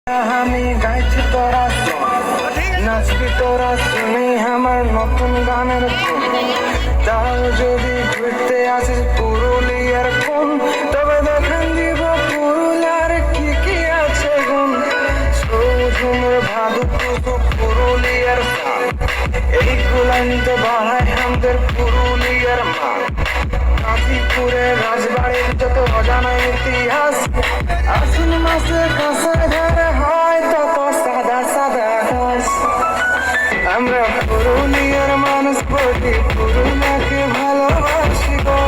আমি গাইছি তোরা নাচবি তোরা শুনি আমার নতুন গানের ধুন। তাও যদি ঘুরতে আসিস পুরুলিয়ার কোন, তবে দেখান দিব পুরুলিয়ার কি কি আছে গুণ। সৌঝুমুর ভাদু টুকু পুরুলিয়ার প্রাণ, এই গুলান্ত বাড়ায় আমাদের পুরুলিয়ার মান। কাশীপুরের রাজবাড়ির যত অজানা ইতিহাস, আশ্বিন মাসে কাঁসার ধারে হয় তত সাদা সাদা আকাশ। আমরা পুরুলিয়ার মানুষ বলি পুরুলিয়াকে ভালোবাসি গো।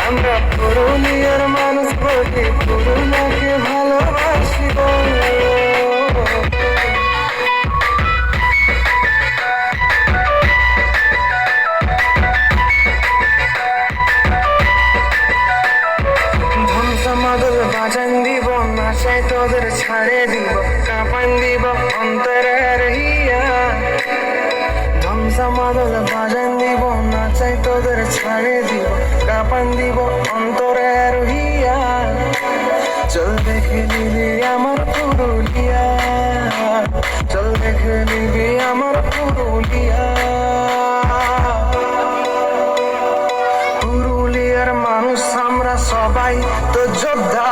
আমরা পুরুলিয়ার মানুষ বলি পুরুলিয়াকে ভালোবাসি গো। মাদল বাজান দিব, নাচাই তোদের ছাড়ে দিব, কাঁপান দিব অন্তরের হিয়া। ধ্বংসা মাদল বাজান দিব, নাচাই তোদের ছাড়ে দিব, কাঁপান দিব অন্তরের হিয়া। চল দেখে নিবি আমার পুরুলিয়া, চল দেখে নিবি আমার পুরুলিয়া। পুরুলিয়ার মানুষ আমরা সবাই তো যোদ্ধা।